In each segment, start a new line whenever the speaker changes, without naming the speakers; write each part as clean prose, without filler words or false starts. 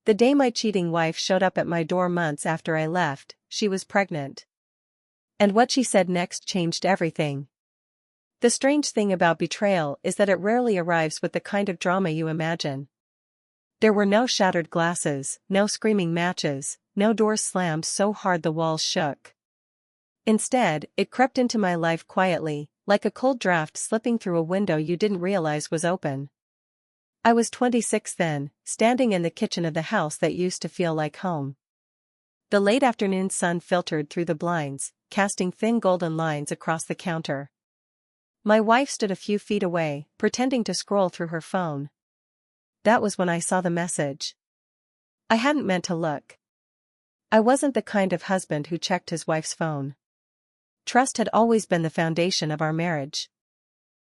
The day my cheating wife showed up at my door months after I left, she was pregnant. And what she said next changed everything. The strange thing about betrayal is that it rarely arrives with the kind of drama you imagine. There were no shattered glasses, no screaming matches, no doors slammed so hard the walls shook. Instead, it crept into my life quietly, like a cold draft slipping through a window you didn't realize was open. I was 26 then, standing in the kitchen of the house that used to feel like home. The late afternoon sun filtered through the blinds, casting thin golden lines across the counter. My wife stood a few feet away, pretending to scroll through her phone. That was when I saw the message. I hadn't meant to look. I wasn't the kind of husband who checked his wife's phone. Trust had always been the foundation of our marriage.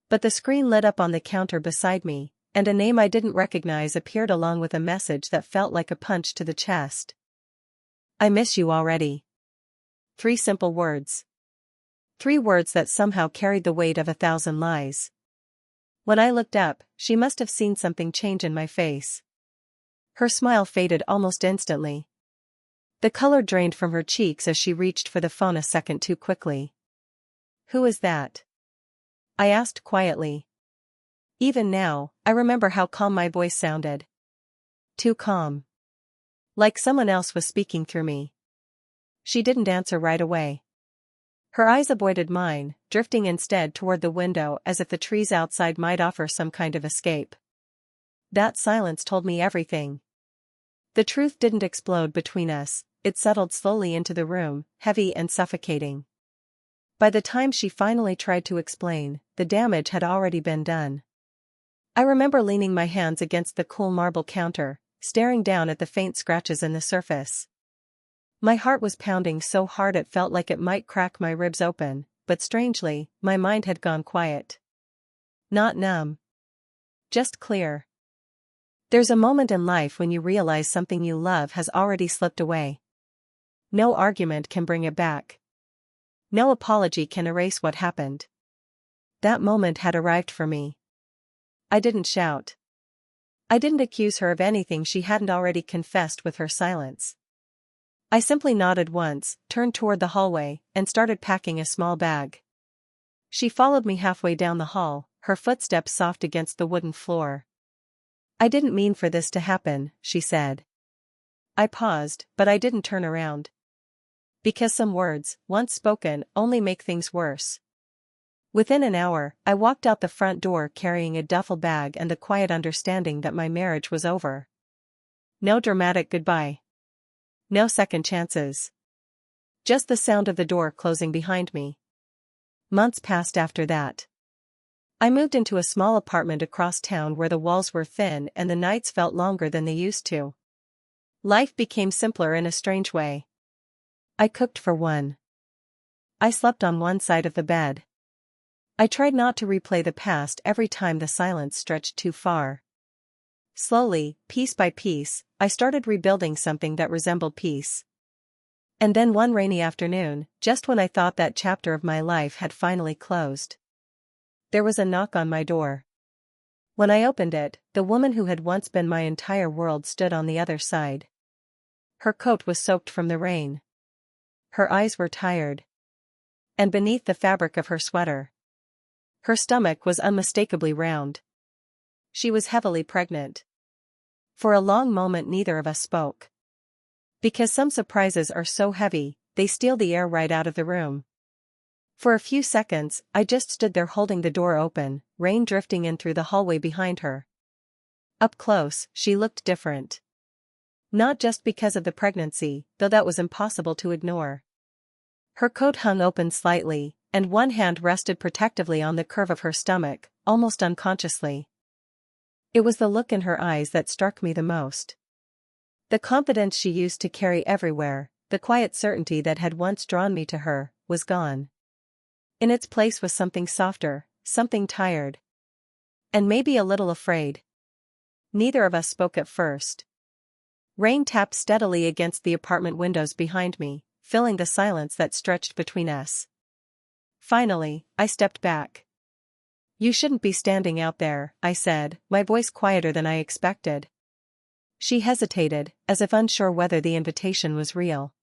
But the screen lit up on the counter beside me, and a name I didn't recognize appeared along with a message that felt like a punch to the chest. I miss you already. 3 simple words. 3 words that somehow carried the weight of 1,000 lies. When I looked up, she must have seen something change in my face. Her smile faded almost instantly. The color drained from her cheeks as she reached for the phone a second too quickly. "Who is that?" I asked quietly. Even now, I remember how calm my voice sounded. Too calm. Like someone else was speaking through me. She didn't answer right away. Her eyes avoided mine, drifting instead toward the window as if the trees outside might offer some kind of escape. That silence told me everything. The truth didn't explode between us, it settled slowly into the room, heavy and suffocating. By the time she finally tried to explain, the damage had already been done. I remember leaning my hands against the cool marble counter, staring down at the faint scratches in the surface. My heart was pounding so hard it felt like it might crack my ribs open, but strangely, my mind had gone quiet. Not numb. Just clear. There's a moment in life when you realize something you love has already slipped away. No argument can bring it back. No apology can erase what happened. That moment had arrived for me. I didn't shout. I didn't accuse her of anything she hadn't already confessed with her silence. I simply nodded once, turned toward the hallway, and started packing a small bag. She followed me halfway down the hall, her footsteps soft against the wooden floor. "I didn't mean for this to happen," she said. I paused, but I didn't turn around. Because some words, once spoken, only make things worse. Within an hour, I walked out the front door carrying a duffel bag and the quiet understanding that my marriage was over. No dramatic goodbye. No second chances. Just the sound of the door closing behind me. Months passed after that. I moved into a small apartment across town where the walls were thin and the nights felt longer than they used to. Life became simpler in a strange way. I cooked for one. I slept on one side of the bed. I tried not to replay the past every time the silence stretched too far. Slowly, piece by piece, I started rebuilding something that resembled peace. And then one rainy afternoon, just when I thought that chapter of my life had finally closed, there was a knock on my door. When I opened it, the woman who had once been my entire world stood on the other side. Her coat was soaked from the rain. Her eyes were tired. And beneath the fabric of her sweater, her stomach was unmistakably round. She was heavily pregnant. For a long moment neither of us spoke. Because some surprises are so heavy, they steal the air right out of the room. For a few seconds, I just stood there holding the door open, rain drifting in through the hallway behind her. Up close, she looked different. Not just because of the pregnancy, though that was impossible to ignore. Her coat hung open slightly, and one hand rested protectively on the curve of her stomach, almost unconsciously. It was the look in her eyes that struck me the most. The confidence she used to carry everywhere, the quiet certainty that had once drawn me to her, was gone. In its place was something softer, something tired. And maybe a little afraid. Neither of us spoke at first. Rain tapped steadily against the apartment windows behind me, filling the silence that stretched between us. Finally, I stepped back. "You shouldn't be standing out there," I said, my voice quieter than I expected. She hesitated, as if unsure whether the invitation was real.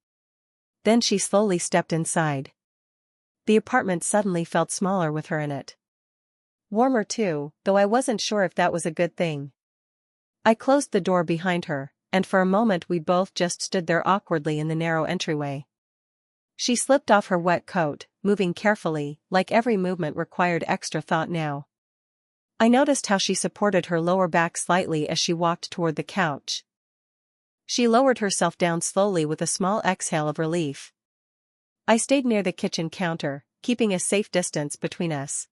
Then she slowly stepped inside. The apartment suddenly felt smaller with her in it. Warmer too, though I wasn't sure if that was a good thing. I closed the door behind her, and for a moment we both just stood there awkwardly in the narrow entryway. She slipped off her wet coat, moving carefully, like every movement required extra thought now. I noticed how she supported her lower back slightly as she walked toward the couch. She lowered herself down slowly with a small exhale of relief. I stayed near the kitchen counter, keeping a safe distance between us.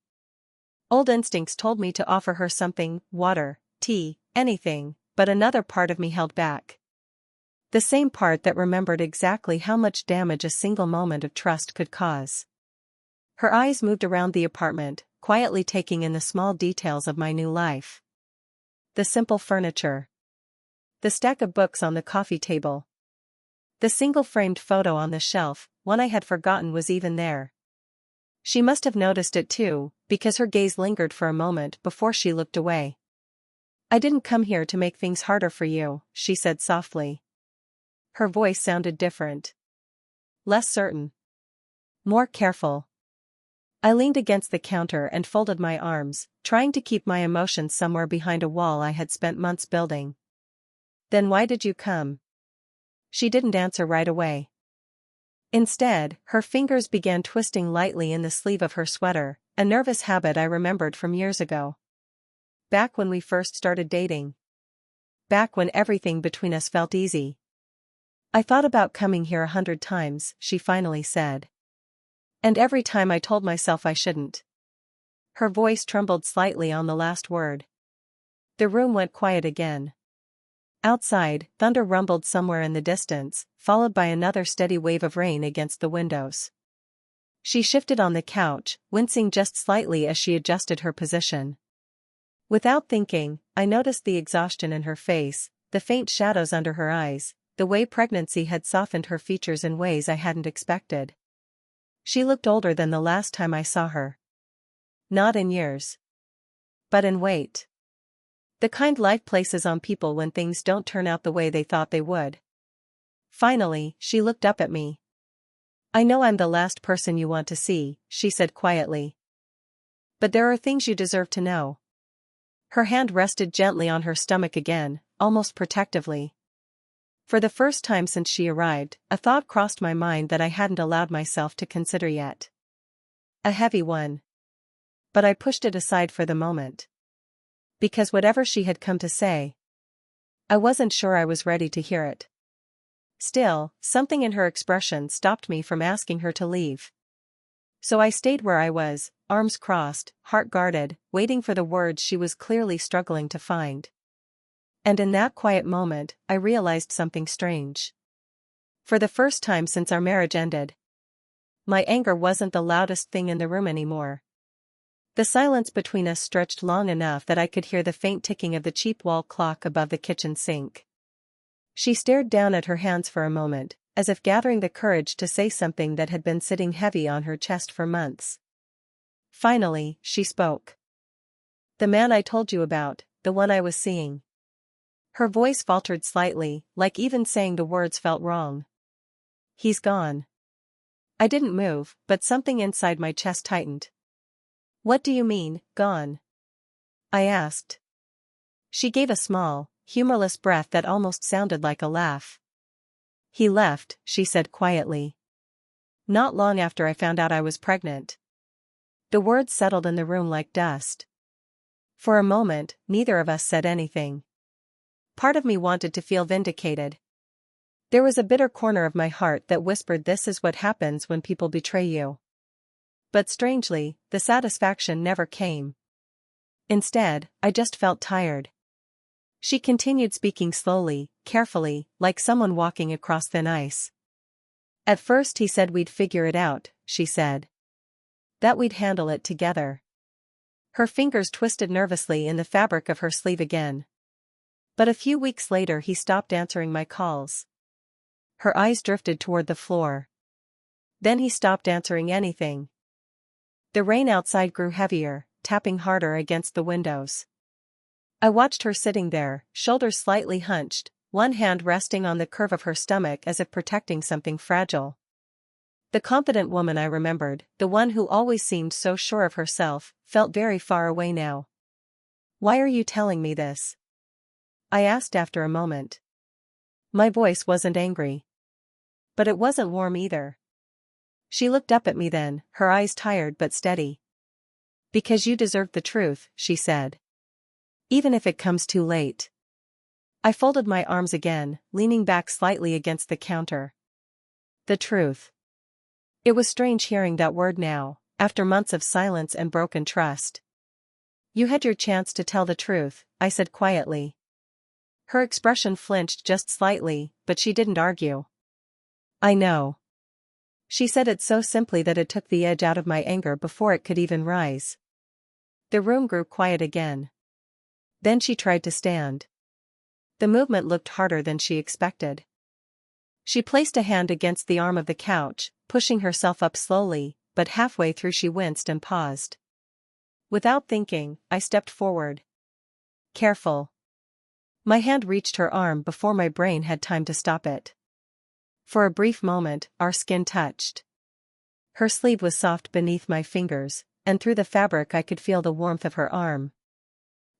Old instincts told me to offer her something, water, tea, anything, but another part of me held back. The same part that remembered exactly how much damage a single moment of trust could cause. Her eyes moved around the apartment, quietly taking in the small details of my new life. The simple furniture. The stack of books on the coffee table. The single framed photo on the shelf, one I had forgotten was even there. She must have noticed it too, because her gaze lingered for a moment before she looked away. "I didn't come here to make things harder for you," she said softly. Her voice sounded different. Less certain. More careful. I leaned against the counter and folded my arms, trying to keep my emotions somewhere behind a wall I had spent months building. "Then why did you come?" She didn't answer right away. Instead, her fingers began twisting lightly in the sleeve of her sweater, a nervous habit I remembered from years ago. Back when we first started dating. Back when everything between us felt easy. "I thought about coming here 100 times, she finally said. "And every time I told myself I shouldn't." Her voice trembled slightly on the last word. The room went quiet again. Outside, thunder rumbled somewhere in the distance, followed by another steady wave of rain against the windows. She shifted on the couch, wincing just slightly as she adjusted her position. Without thinking, I noticed the exhaustion in her face, the faint shadows under her eyes, the way pregnancy had softened her features in ways I hadn't expected. She looked older than the last time I saw her. Not in years, but in weight. The kind life places on people when things don't turn out the way they thought they would. Finally, she looked up at me. "I know I'm the last person you want to see," she said quietly. "But there are things you deserve to know." Her hand rested gently on her stomach again, almost protectively. For the first time since she arrived, a thought crossed my mind that I hadn't allowed myself to consider yet. A heavy one. But I pushed it aside for the moment. Because whatever she had come to say, I wasn't sure I was ready to hear it. Still, something in her expression stopped me from asking her to leave. So I stayed where I was, arms crossed, heart guarded, waiting for the words she was clearly struggling to find. And in that quiet moment, I realized something strange. For the first time since our marriage ended, my anger wasn't the loudest thing in the room anymore. The silence between us stretched long enough that I could hear the faint ticking of the cheap wall clock above the kitchen sink. She stared down at her hands for a moment, as if gathering the courage to say something that had been sitting heavy on her chest for months. Finally, she spoke. "The man I told you about, the one I was seeing." Her voice faltered slightly, like even saying the words felt wrong. "He's gone." I didn't move, but something inside my chest tightened. "What do you mean, gone?" I asked. She gave a small, humorless breath that almost sounded like a laugh. "He left," she said quietly. "Not long after I found out I was pregnant." The words settled in the room like dust. For a moment, neither of us said anything. Part of me wanted to feel vindicated. There was a bitter corner of my heart that whispered, "This is what happens when people betray you." But strangely, the satisfaction never came. Instead, I just felt tired. She continued speaking slowly, carefully, like someone walking across thin ice. "At first he said we'd figure it out," she said. "That we'd handle it together." Her fingers twisted nervously in the fabric of her sleeve again. "But a few weeks later he stopped answering my calls." Her eyes drifted toward the floor. "Then he stopped answering anything." The rain outside grew heavier, tapping harder against the windows. I watched her sitting there, shoulders slightly hunched, one hand resting on the curve of her stomach as if protecting something fragile. The confident woman I remembered, the one who always seemed so sure of herself, felt very far away now. "Why are you telling me this?" I asked after a moment. My voice wasn't angry. But it wasn't warm either. She looked up at me then, her eyes tired but steady. "Because you deserve the truth," she said. "Even if it comes too late." I folded my arms again, leaning back slightly against the counter. The truth. It was strange hearing that word now, after months of silence and broken trust. "You had your chance to tell the truth," I said quietly. Her expression flinched just slightly, but she didn't argue. "I know." She said it so simply that it took the edge out of my anger before it could even rise. The room grew quiet again. Then she tried to stand. The movement looked harder than she expected. She placed a hand against the arm of the couch, pushing herself up slowly, but halfway through she winced and paused. Without thinking, I stepped forward. "Careful." My hand reached her arm before my brain had time to stop it. For a brief moment, our skin touched. Her sleeve was soft beneath my fingers, and through the fabric I could feel the warmth of her arm.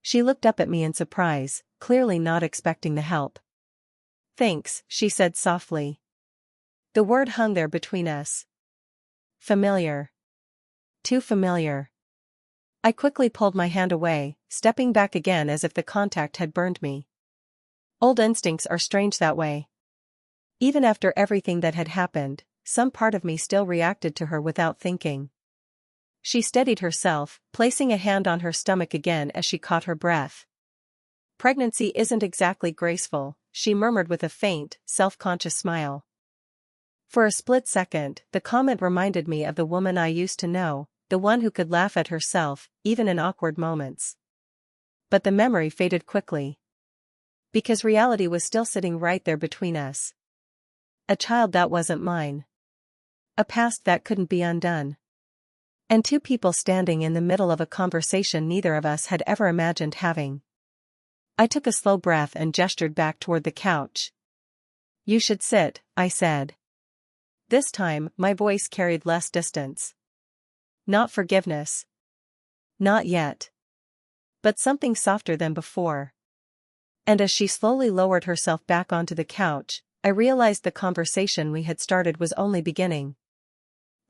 She looked up at me in surprise, clearly not expecting the help. "Thanks," she said softly. The word hung there between us. Familiar. Too familiar. I quickly pulled my hand away, stepping back again as if the contact had burned me. Old instincts are strange that way. Even after everything that had happened, some part of me still reacted to her without thinking. She steadied herself, placing a hand on her stomach again as she caught her breath. "Pregnancy isn't exactly graceful," she murmured with a faint, self-conscious smile. For a split second, the comment reminded me of the woman I used to know, the one who could laugh at herself, even in awkward moments. But the memory faded quickly. Because reality was still sitting right there between us. A child that wasn't mine. A past that couldn't be undone. And two people standing in the middle of a conversation neither of us had ever imagined having. I took a slow breath and gestured back toward the couch. "You should sit," I said. This time, my voice carried less distance. Not forgiveness. Not yet. But something softer than before. And as she slowly lowered herself back onto the couch, I realized the conversation we had started was only beginning.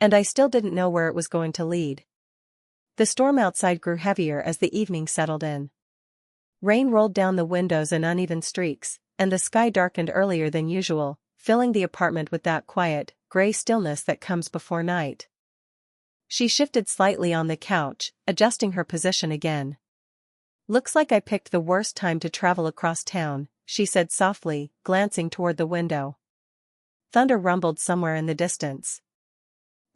And I still didn't know where it was going to lead. The storm outside grew heavier as the evening settled in. Rain rolled down the windows in uneven streaks, and the sky darkened earlier than usual, filling the apartment with that quiet, gray stillness that comes before night. She shifted slightly on the couch, adjusting her position again. "Looks like I picked the worst time to travel across town," she said softly, glancing toward the window. Thunder rumbled somewhere in the distance.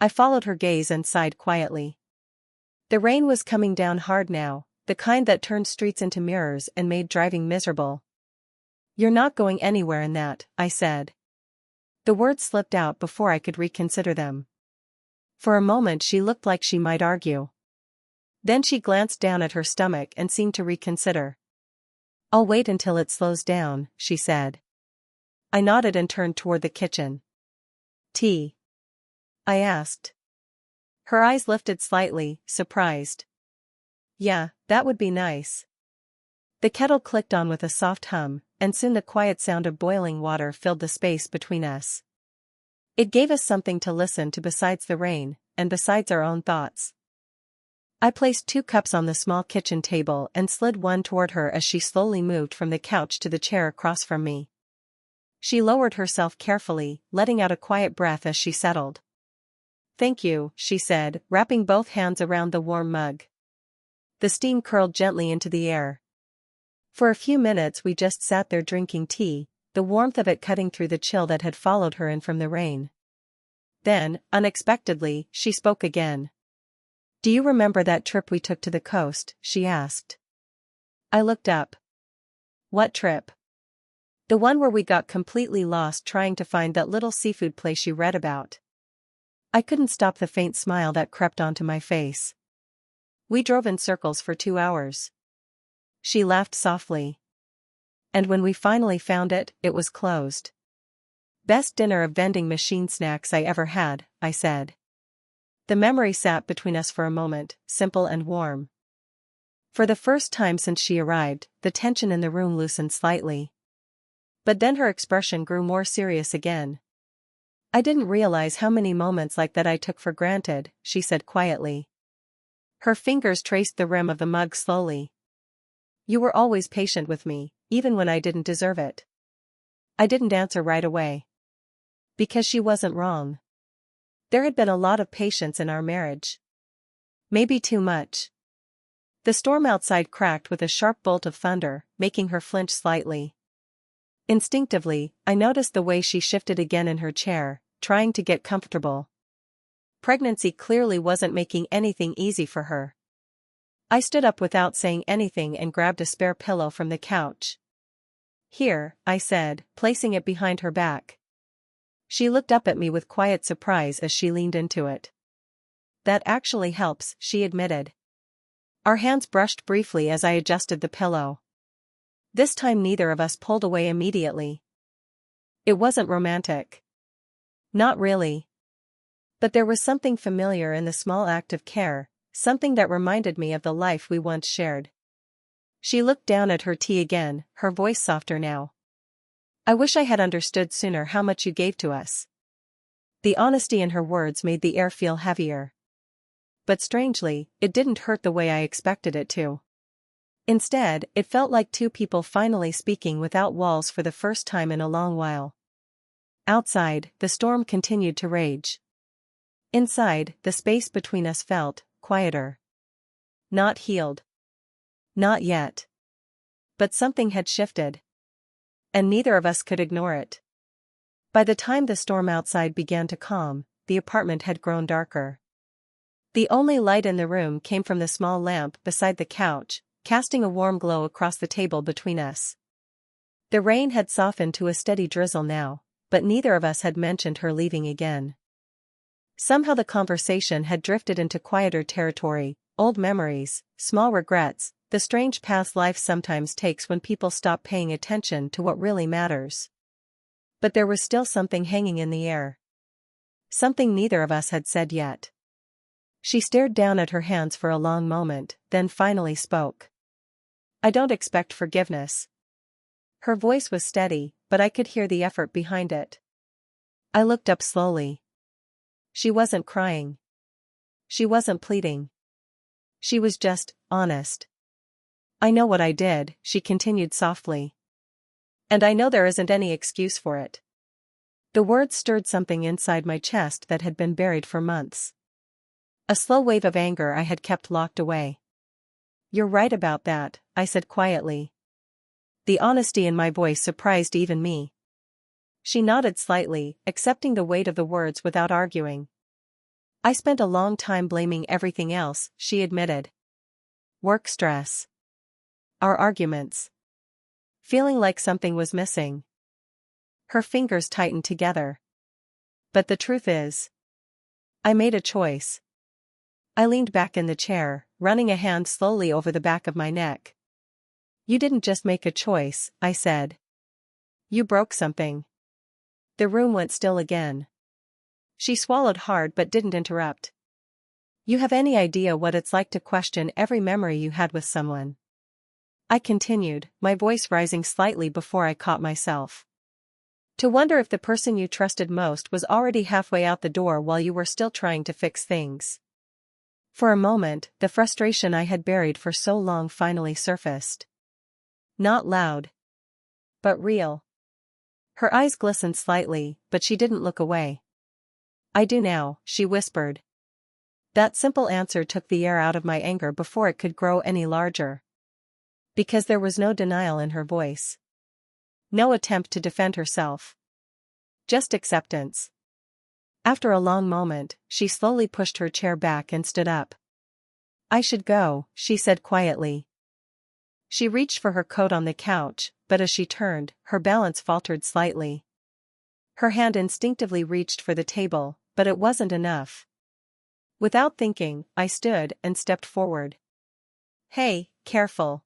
I followed her gaze and sighed quietly. The rain was coming down hard now, the kind that turned streets into mirrors and made driving miserable. "You're not going anywhere in that," I said. The words slipped out before I could reconsider them. For a moment she looked like she might argue. Then she glanced down at her stomach and seemed to reconsider. "I'll wait until it slows down," she said. I nodded and turned toward the kitchen. "Tea?" I asked. Her eyes lifted slightly, surprised. "Yeah, that would be nice." The kettle clicked on with a soft hum, and soon the quiet sound of boiling water filled the space between us. It gave us something to listen to besides the rain, and besides our own thoughts. I placed 2 cups on the small kitchen table and slid one toward her as she slowly moved from the couch to the chair across from me. She lowered herself carefully, letting out a quiet breath as she settled. "Thank you," she said, wrapping both hands around the warm mug. The steam curled gently into the air. For a few minutes we just sat there drinking tea, the warmth of it cutting through the chill that had followed her in from the rain. Then, unexpectedly, she spoke again. "Do you remember that trip we took to the coast?" she asked. I looked up. "What trip?" "The one where we got completely lost trying to find that little seafood place you read about." I couldn't stop the faint smile that crept onto my face. "We drove in circles for 2 hours. She laughed softly. And when we finally found it, it was closed. Best dinner of vending machine snacks I ever had, I said. The memory sat between us for a moment, simple and warm. For the first time since she arrived, the tension in the room loosened slightly. But then her expression grew more serious again. I didn't realize how many moments like that I took for granted, she said quietly. Her fingers traced the rim of the mug slowly. You were always patient with me, even when I didn't deserve it. I didn't answer right away. Because she wasn't wrong. There had been a lot of patience in our marriage. Maybe too much. The storm outside cracked with a sharp bolt of thunder, making her flinch slightly. Instinctively, I noticed the way she shifted again in her chair, trying to get comfortable. Pregnancy clearly wasn't making anything easy for her. I stood up without saying anything and grabbed a spare pillow from the couch. Here, I said, placing it behind her back. She looked up at me with quiet surprise as she leaned into it. That actually helps, she admitted. Our hands brushed briefly as I adjusted the pillow. This time neither of us pulled away immediately. It wasn't romantic. Not really. But there was something familiar in the small act of care, something that reminded me of the life we once shared. She looked down at her tea again, her voice softer now. I wish I had understood sooner how much you gave to us. The honesty in her words made the air feel heavier. But strangely, it didn't hurt the way I expected it to. Instead, it felt like two people finally speaking without walls for the first time in a long while. Outside, the storm continued to rage. Inside, the space between us felt quieter. Not healed. Not yet. But something had shifted. And neither of us could ignore it. By the time the storm outside began to calm, the apartment had grown darker. The only light in the room came from the small lamp beside the couch, casting a warm glow across the table between us. The rain had softened to a steady drizzle now, but neither of us had mentioned her leaving again. Somehow the conversation had drifted into quieter territory, old memories, small regrets, the strange paths life sometimes takes when people stop paying attention to what really matters. But there was still something hanging in the air. Something neither of us had said yet. She stared down at her hands for a long moment, then finally spoke. I don't expect forgiveness. Her voice was steady, but I could hear the effort behind it. I looked up slowly. She wasn't crying. She wasn't pleading. She was just honest. I know what I did, she continued softly. And I know there isn't any excuse for it. The words stirred something inside my chest that had been buried for months. A slow wave of anger I had kept locked away. You're right about that, I said quietly. The honesty in my voice surprised even me. She nodded slightly, accepting the weight of the words without arguing. I spent a long time blaming everything else, she admitted. Work stress. Our arguments. Feeling like something was missing. Her fingers tightened together. But the truth is, I made a choice. I leaned back in the chair, running a hand slowly over the back of my neck. You didn't just make a choice, I said. You broke something. The room went still again. She swallowed hard but didn't interrupt. You have any idea what it's like to question every memory you had with someone? I continued, my voice rising slightly before I caught myself. To wonder if the person you trusted most was already halfway out the door while you were still trying to fix things. For a moment, the frustration I had buried for so long finally surfaced. Not loud. But real. Her eyes glistened slightly, but she didn't look away. I do now, she whispered. That simple answer took the air out of my anger before it could grow any larger. Because there was no denial in her voice. No attempt to defend herself. Just acceptance. After a long moment, she slowly pushed her chair back and stood up. I should go, she said quietly. She reached for her coat on the couch, but as she turned, her balance faltered slightly. Her hand instinctively reached for the table, but it wasn't enough. Without thinking, I stood and stepped forward. Hey, careful.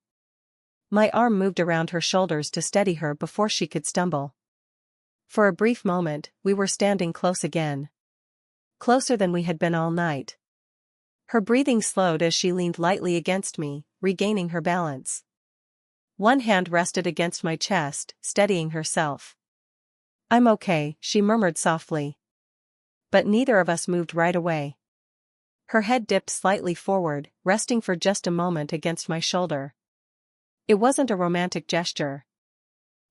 My arm moved around her shoulders to steady her before she could stumble. For a brief moment, we were standing close again. Closer than we had been all night. Her breathing slowed as she leaned lightly against me, regaining her balance. One hand rested against my chest, steadying herself. "I'm okay," she murmured softly. But neither of us moved right away. Her head dipped slightly forward, resting for just a moment against my shoulder. It wasn't a romantic gesture.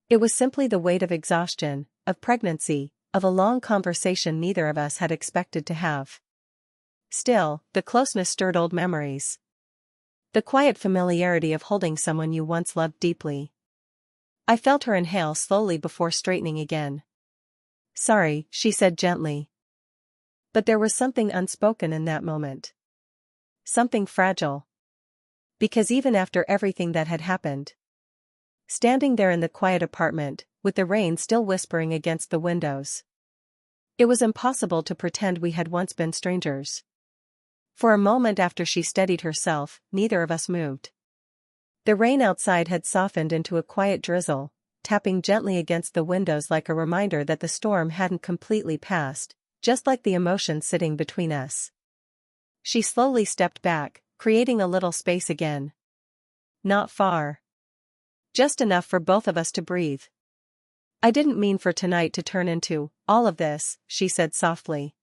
It was simply the weight of exhaustion, of pregnancy, of a long conversation neither of us had expected to have. Still, the closeness stirred old memories. The quiet familiarity of holding someone you once loved deeply. I felt her inhale slowly before straightening again. "Sorry," she said gently. But there was something unspoken in that moment. Something fragile. Because even after everything that had happened, standing there in the quiet apartment, with the rain still whispering against the windows, it was impossible to pretend we had once been strangers. For a moment after she steadied herself, neither of us moved. The rain outside had softened into a quiet drizzle, tapping gently against the windows like a reminder that the storm hadn't completely passed, just like the emotion sitting between us. She slowly stepped back, creating a little space again. Not far. Just enough for both of us to breathe. "I didn't mean for tonight to turn into all of this," she said softly.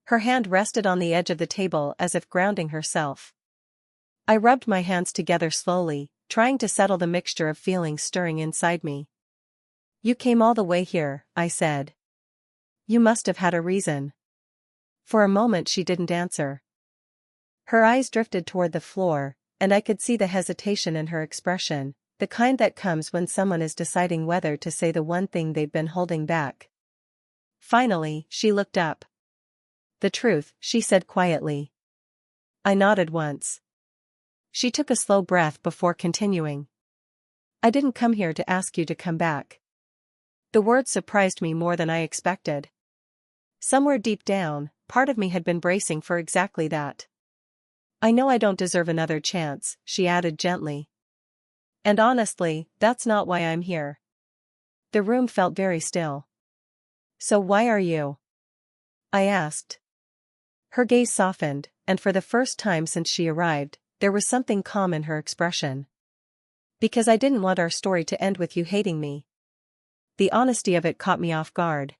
Her hand rested on the edge of the table as if grounding herself. I rubbed my hands together slowly, trying to settle the mixture of feelings stirring inside me. "You came all the way here," I said. "You must have had a reason." For a moment she didn't answer. Her eyes drifted toward the floor, and I could see the hesitation in her expression, the kind that comes when someone is deciding whether to say the one thing they've been holding back. Finally, she looked up. "The truth," she said quietly. I nodded once. She took a slow breath before continuing. "I didn't come here to ask you to come back." The words surprised me more than I expected. Somewhere deep down, part of me had been bracing for exactly that. "I know I don't deserve another chance," she added gently. "And honestly, that's not why I'm here." The room felt very still. "So why are you?" I asked. Her gaze softened, and for the first time since she arrived, there was something calm in her expression. "Because I didn't want our story to end with you hating me." The honesty of it caught me off guard.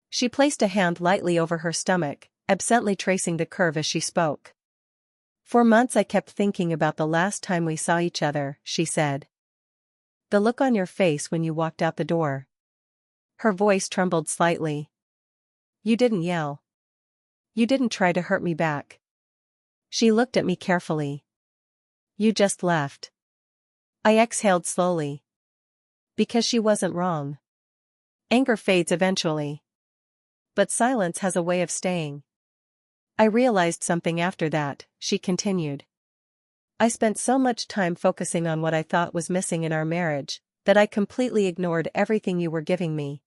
She placed a hand lightly over her stomach, absently tracing the curve as she spoke. "For months I kept thinking about the last time we saw each other," she said. "The look on your face when you walked out the door." Her voice trembled slightly. "You didn't yell. You didn't try to hurt me back." She looked at me carefully. "You just left." I exhaled slowly. Because she wasn't wrong. Anger fades eventually. But silence has a way of staying. "I realized something after that," she continued. "I spent so much time focusing on what I thought was missing in our marriage, that I completely ignored everything you were giving me."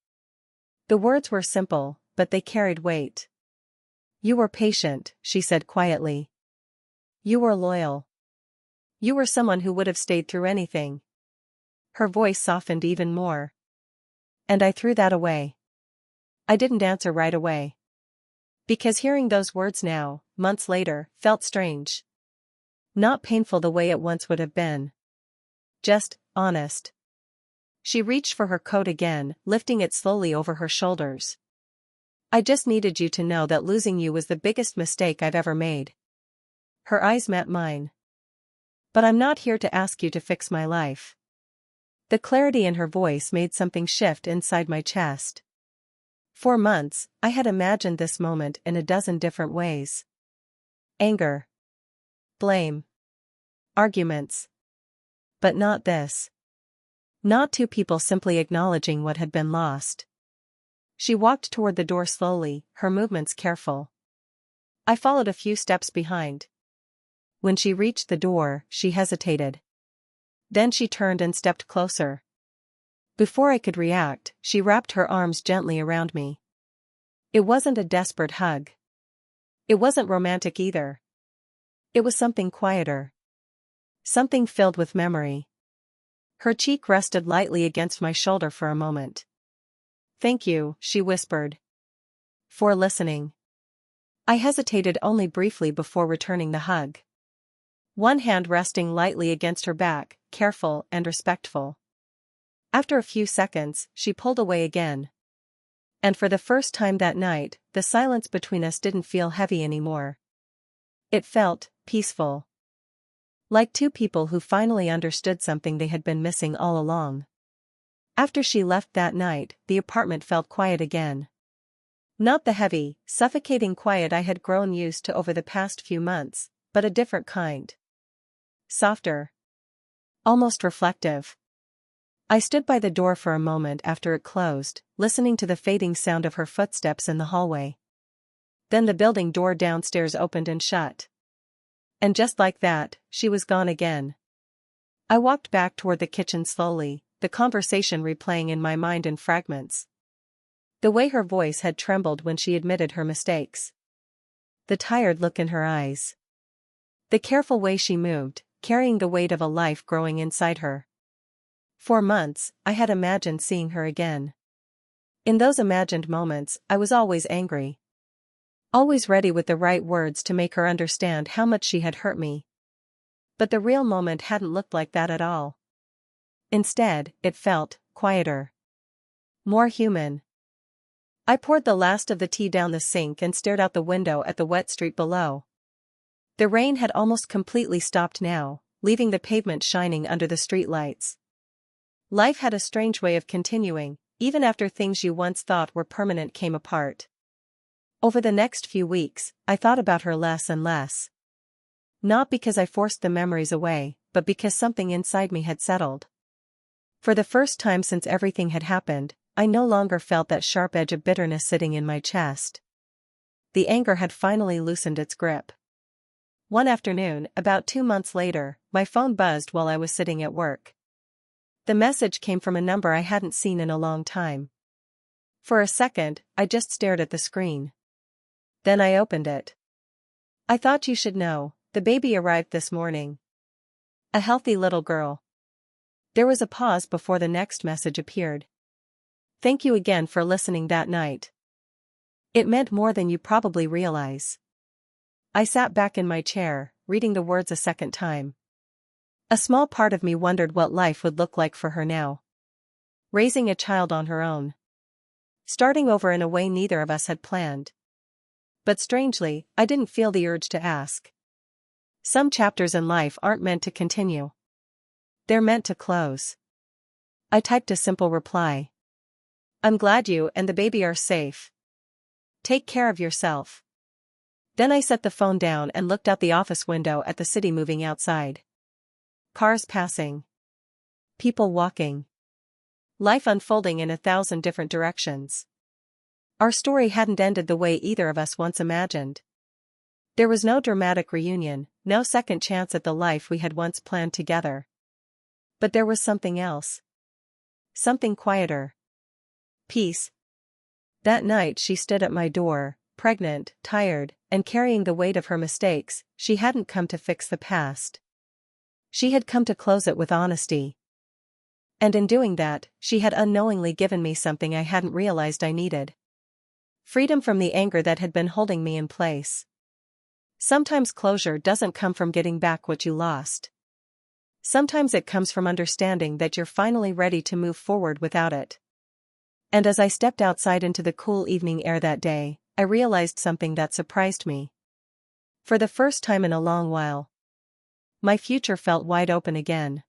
The words were simple, but they carried weight. "You were patient," she said quietly. "You were loyal. You were someone who would have stayed through anything." Her voice softened even more. "And I threw that away." I didn't answer right away. Because hearing those words now, months later, felt strange. Not painful the way it once would have been. Just honest. She reached for her coat again, lifting it slowly over her shoulders. "I just needed you to know that losing you was the biggest mistake I've ever made." Her eyes met mine. "But I'm not here to ask you to fix my life." The clarity in her voice made something shift inside my chest. For months, I had imagined this moment in a dozen different ways. Anger. Blame. Arguments. But not this. Not two people simply acknowledging what had been lost. She walked toward the door slowly, her movements careful. I followed a few steps behind. When she reached the door, she hesitated. Then she turned and stepped closer. Before I could react, she wrapped her arms gently around me. It wasn't a desperate hug. It wasn't romantic either. It was something quieter. Something filled with memory. Her cheek rested lightly against my shoulder for a moment. "Thank you," she whispered. "For listening." I hesitated only briefly before returning the hug. One hand resting lightly against her back, careful and respectful. After a few seconds, she pulled away again. And for the first time that night, the silence between us didn't feel heavy anymore. It felt peaceful. Like two people who finally understood something they had been missing all along. After she left that night, the apartment felt quiet again. Not the heavy, suffocating quiet I had grown used to over the past few months, but a different kind. Softer. Almost reflective. I stood by the door for a moment after it closed, listening to the fading sound of her footsteps in the hallway. Then the building door downstairs opened and shut. And just like that, she was gone again. I walked back toward the kitchen slowly, the conversation replaying in my mind in fragments. The way her voice had trembled when she admitted her mistakes. The tired look in her eyes. The careful way she moved, carrying the weight of a life growing inside her. For months, I had imagined seeing her again. In those imagined moments, I was always angry. Always ready with the right words to make her understand how much she had hurt me. But the real moment hadn't looked like that at all. Instead, it felt quieter. More human. I poured the last of the tea down the sink and stared out the window at the wet street below. The rain had almost completely stopped now, leaving the pavement shining under the street lights. Life had a strange way of continuing, even after things you once thought were permanent came apart. Over the next few weeks, I thought about her less and less. Not because I forced the memories away, but because something inside me had settled. For the first time since everything had happened, I no longer felt that sharp edge of bitterness sitting in my chest. The anger had finally loosened its grip. One afternoon, about 2 months later, my phone buzzed while I was sitting at work. The message came from a number I hadn't seen in a long time. For a second, I just stared at the screen. Then I opened it. "I thought you should know, the baby arrived this morning. A healthy little girl." There was a pause before the next message appeared. "Thank you again for listening that night. It meant more than you probably realize." I sat back in my chair, reading the words a second time. A small part of me wondered what life would look like for her now. Raising a child on her own. Starting over in a way neither of us had planned. But strangely, I didn't feel the urge to ask. Some chapters in life aren't meant to continue. They're meant to close. I typed a simple reply. "I'm glad you and the baby are safe. Take care of yourself." Then I set the phone down and looked out the office window at the city moving outside. Cars passing. People walking. Life unfolding in 1,000 different directions. Our story hadn't ended the way either of us once imagined. There was no dramatic reunion, no second chance at the life we had once planned together. But there was something else. Something quieter. Peace. That night she stood at my door, pregnant, tired, and carrying the weight of her mistakes. She hadn't come to fix the past. She had come to close it with honesty. And in doing that, she had unknowingly given me something I hadn't realized I needed. Freedom from the anger that had been holding me in place. Sometimes closure doesn't come from getting back what you lost. Sometimes it comes from understanding that you're finally ready to move forward without it. And as I stepped outside into the cool evening air that day, I realized something that surprised me. For the first time in a long while, my future felt wide open again.